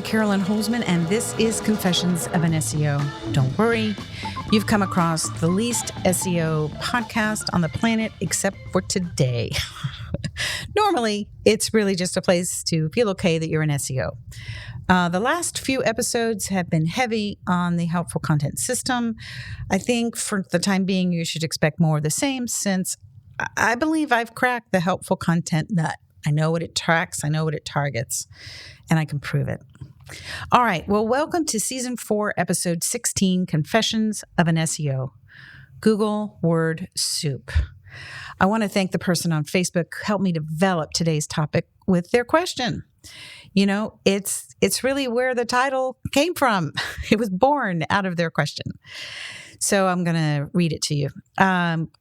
Carolyn Holzman, and this is Confessions of an SEO. Don't worry, you've come across the least SEO podcast on the planet except for today. Normally, it's really just a place to feel okay that you're an SEO. The last few episodes have been heavy on the helpful content system. I think for the time being, you should expect more of the same, since I believe I've cracked the helpful content nut. I know what it tracks, I know what it targets, and I can prove it. All right, well, welcome to Season 4, Episode 16, Confessions of an SEO, Google Word Soup. I want to thank the person on Facebook who helped me develop today's topic with their question. You know, it's really where the title came from. It was born out of their question. So I'm going to read it to you.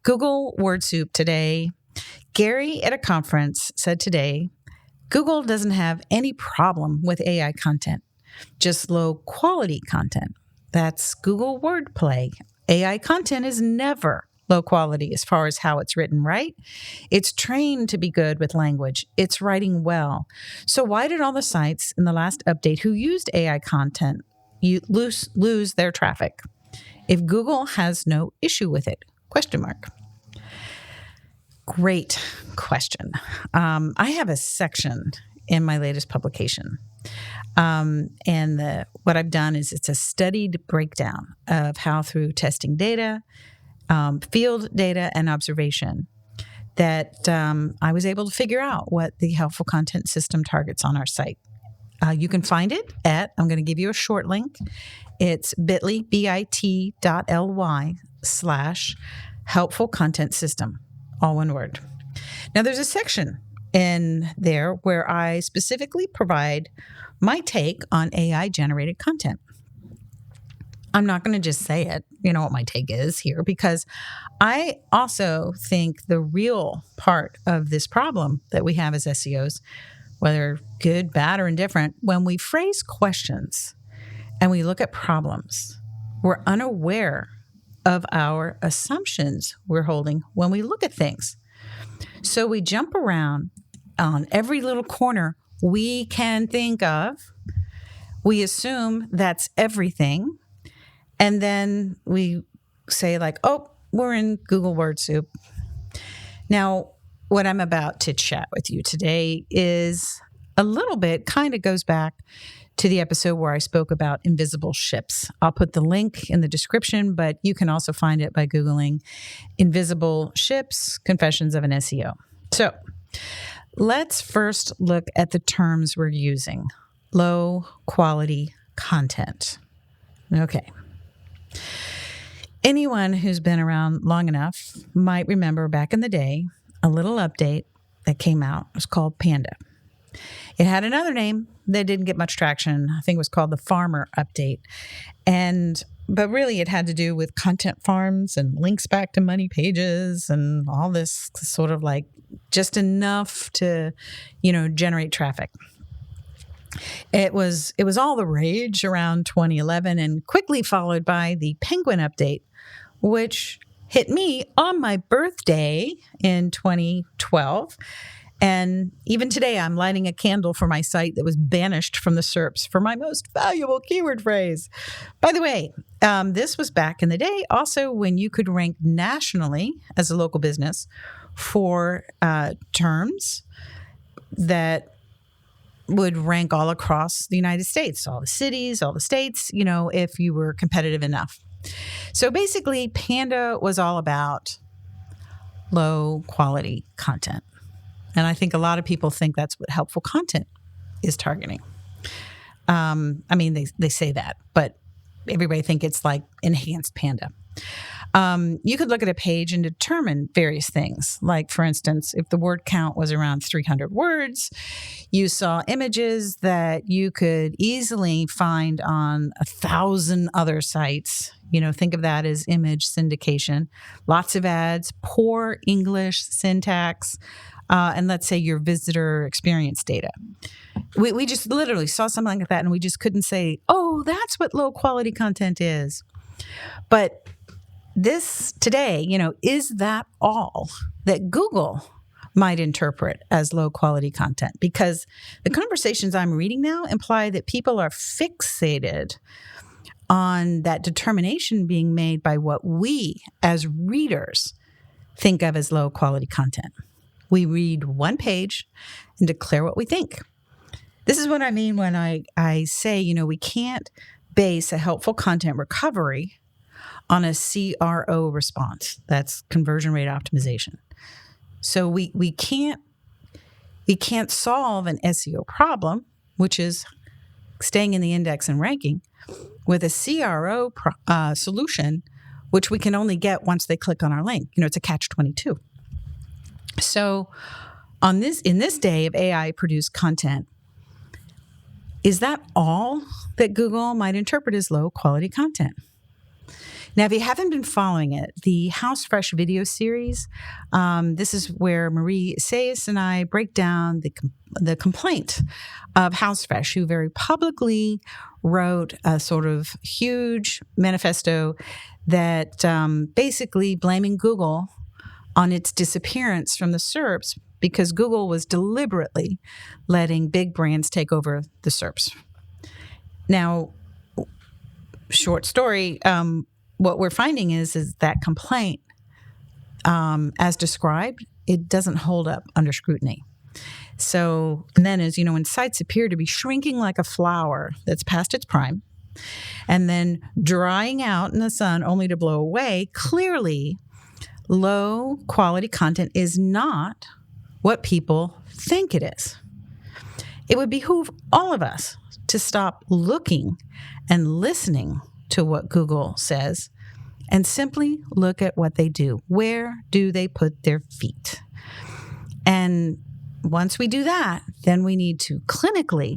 Google Word Soup today. Gary at a conference said today, Google doesn't have any problem with AI content, just low quality content. That's Google wordplay. AI content is never low quality as far as how it's written, right? It's trained to be good with language. It's writing well. So why did all the sites in the last update who used AI content lose their traffic if Google has no issue with it? ? Great question. I have a section in my latest publication. What I've done is it's a studied breakdown of how through testing data, field data, and observation that I was able to figure out what the helpful content system targets on our site. You can find it at, I'm going to give you a short link. It's bit.ly/helpful content system. All one word. Now, there's a section in there where I specifically provide my take on AI-generated content. I'm not going to just say it, you know what my take is here, because I also think the real part of this problem that we have as SEOs, whether good, bad, or indifferent, when we phrase questions and we look at problems, we're unaware of our assumptions we're holding when we look at things. So we jump around on every little corner we can think of. We assume that's everything. And then we say like, oh, we're in Google Word Soup. Now, what I'm about to chat with you today is a little bit, kind of goes back to the episode where I spoke about invisible ships. I'll put the link in the description, but you can also find it by Googling invisible ships, Confessions of an SEO. So let's first look at the terms we're using. Low quality content. Okay. Anyone who's been around long enough might remember back in the day, a little update that came out. It was called Panda. It had another name that didn't get much traction. I think it was called the Farmer Update. But really it had to do with content farms and links back to money pages and all this sort of like just enough to, generate traffic. It was all the rage around 2011 and quickly followed by the Penguin Update, which hit me on my birthday in 2012. And even today, I'm lighting a candle for my site that was banished from the SERPs for my most valuable keyword phrase. By the way, this was back in the day also when you could rank nationally as a local business for terms that would rank all across the United States, all the cities, all the states, if you were competitive enough. So basically, Panda was all about low quality content. And I think a lot of people think that's what helpful content is targeting. They say that, but everybody think it's like enhanced Panda. You could look at a page and determine various things. Like, for instance, if the word count was around 300 words, you saw images that you could easily find on 1,000 other sites. Think of that as image syndication. Lots of ads, poor English syntax, and let's say your visitor experience data. We just literally saw something like that, and we just couldn't say, oh, that's what low quality content is. But this today, is that all that Google might interpret as low quality content, because the conversations I'm reading now imply that people are fixated on that determination being made by what we as readers think of as low quality content. We read one page and declare what we think. This is what I mean when I say, we can't base a helpful content recovery on a CRO response. That's conversion rate optimization. So we can't solve an SEO problem, which is staying in the index and ranking, with a CRO solution, which we can only get once they click on our link. It's a catch-22. So in this day of AI-produced content, is that all that Google might interpret as low-quality content? Now, if you haven't been following it, the House Fresh video series, this is where Marie Sayes and I break down the complaint of House Fresh, who very publicly wrote a sort of huge manifesto that basically blaming Google on its disappearance from the SERPs because Google was deliberately letting big brands take over the SERPs. Now, short story, what we're finding is that complaint, as described, it doesn't hold up under scrutiny. So then, when sites appear to be shrinking like a flower that's past its prime, and then drying out in the sun only to blow away, clearly low quality content is not what people think it is. It would behoove all of us to stop looking and listening to what Google says and simply look at what they do. Where do they put their feet? And once we do that, then we need to clinically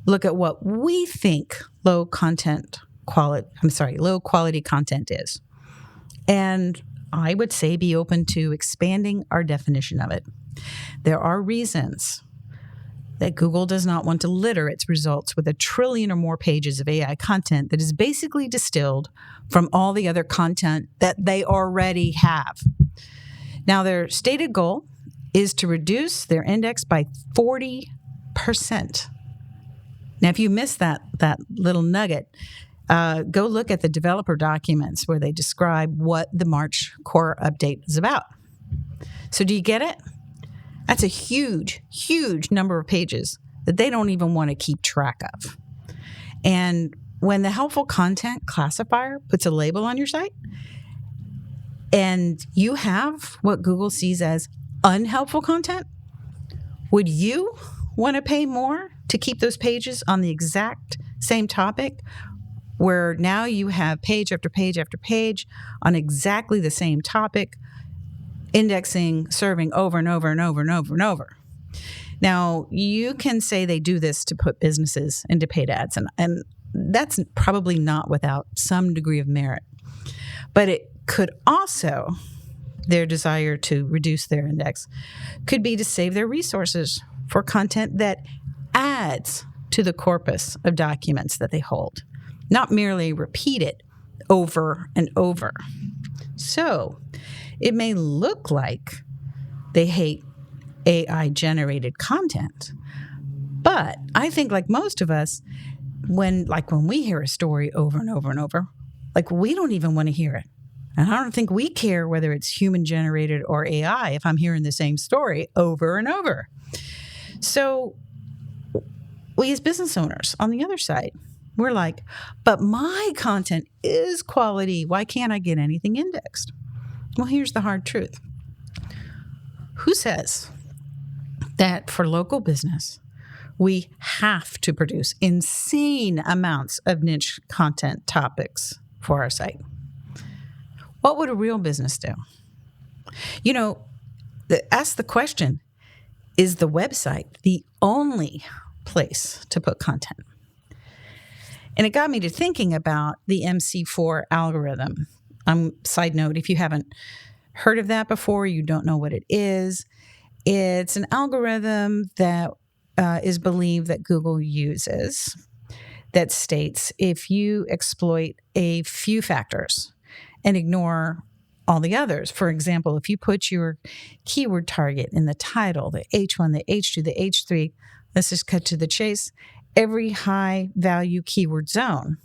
look at what we think low quality content is. And I would say be open to expanding our definition of it. There are reasons that Google does not want to litter its results with 1 trillion or more pages of AI content that is basically distilled from all the other content that they already have. Now, their stated goal is to reduce their index by 40%. Now, if you missed that little nugget, go look at the developer documents where they describe what the March core update is about. So do you get it? That's a huge, huge number of pages that they don't even want to keep track of. And when the helpful content classifier puts a label on your site and you have what Google sees as unhelpful content, would you want to pay more to keep those pages on the exact same topic, where now you have page after page after page on exactly the same topic, indexing, serving over and over and over and over and over? Now, you can say they do this to put businesses into paid ads, and that's probably not without some degree of merit. But it could also, their desire to reduce their index, could be to save their resources for content that adds to the corpus of documents that they hold, not merely repeat it over and over. So it may look like they hate AI-generated content, but I think, like most of us, when we hear a story over and over and over, we don't even want to hear it. And I don't think we care whether it's human-generated or AI if I'm hearing the same story over and over. So we as business owners on the other side, we're like, but my content is quality. Why can't I get anything indexed? Well, here's the hard truth. Who says that for local business, we have to produce insane amounts of niche content topics for our site? What would a real business do? Ask the question, is the website the only place to put content? And it got me to thinking about the MC4 algorithm. Side note, if you haven't heard of that before, you don't know what it is. It's an algorithm that is believed that Google uses that states if you exploit a few factors and ignore all the others. For example, if you put your keyword target in the title, the H1, the H2, the H3, let's just cut to the chase, every high value keyword zone.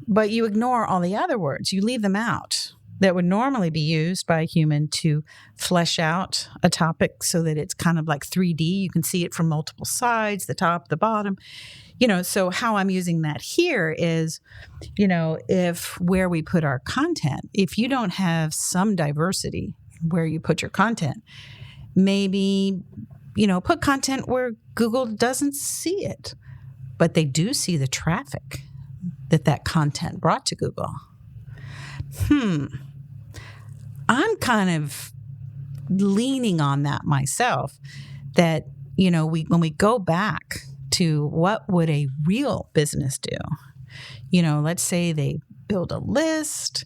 But you ignore all the other words. You leave them out that would normally be used by a human to flesh out a topic so that it's kind of like 3D. You can see it from multiple sides, the top, the bottom. So how I'm using that here is, if where we put our content, if you don't have some diversity where you put your content, maybe, put content where Google doesn't see it, but they do see the traffic that content brought to Google. I'm kind of leaning on that myself, that, when we go back to what would a real business do? Let's say they build a list,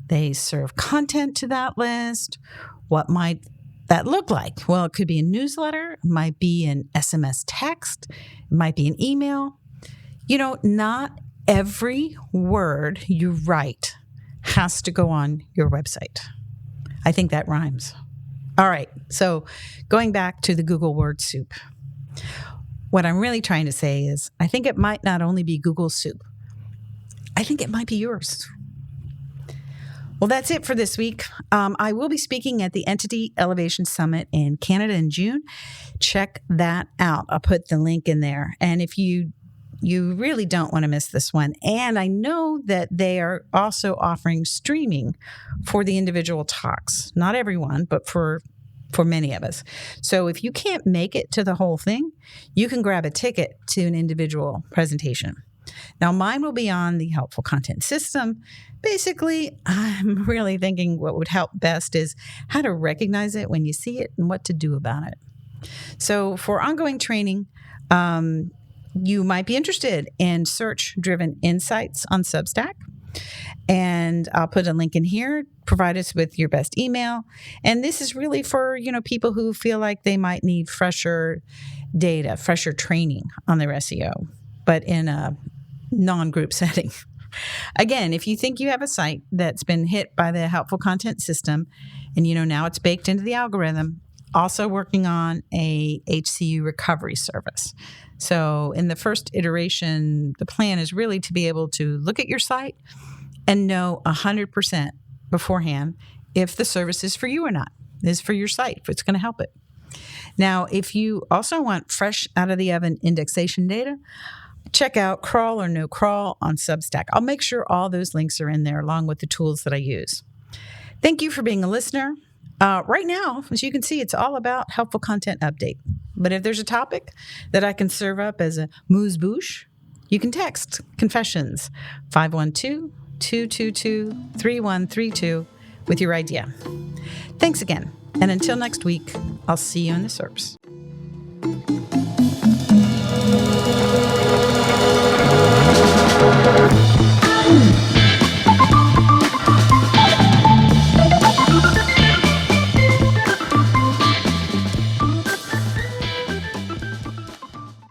they serve content to that list. What might that look like? Well, it could be a newsletter, it might be an SMS text, it might be an email. Not every word you write has to go on your website. I think that rhymes. All right, so going back to the Google word soup. What I'm really trying to say is I think it might not only be Google's soup. I think it might be yours. Well, that's it for this week. I will be speaking at the Entity Elevation Summit in Canada in June. Check that out. I'll put the link in there. And if you really don't want to miss this one. And I know that they are also offering streaming for the individual talks. Not everyone, but for many of us. So if you can't make it to the whole thing, you can grab a ticket to an individual presentation. Now, mine will be on the helpful content system. Basically, I'm really thinking what would help best is how to recognize it when you see it and what to do about it. So for ongoing training, you might be interested in search-driven insights on Substack. And I'll put a link in here. Provide us with your best email. And this is really for, people who feel like they might need fresher data, fresher training on their SEO, but in a non-group setting. Again, if you think you have a site that's been hit by the helpful content system and, now it's baked into the algorithm, also working on a HCU recovery service. So in the first iteration, the plan is really to be able to look at your site and know 100% beforehand if the service is for you or not, is for your site, if it's going to help it. Now, if you also want fresh out of the oven indexation data, check out Crawl or No Crawl on Substack. I'll make sure all those links are in there along with the tools that I use. Thank you for being a listener. Right now, as you can see, it's all about helpful content update. But if there's a topic that I can serve up as a amuse-bouche, you can text Confessions 512-222-3132 with your idea. Thanks again. And until next week, I'll see you in the SERPs.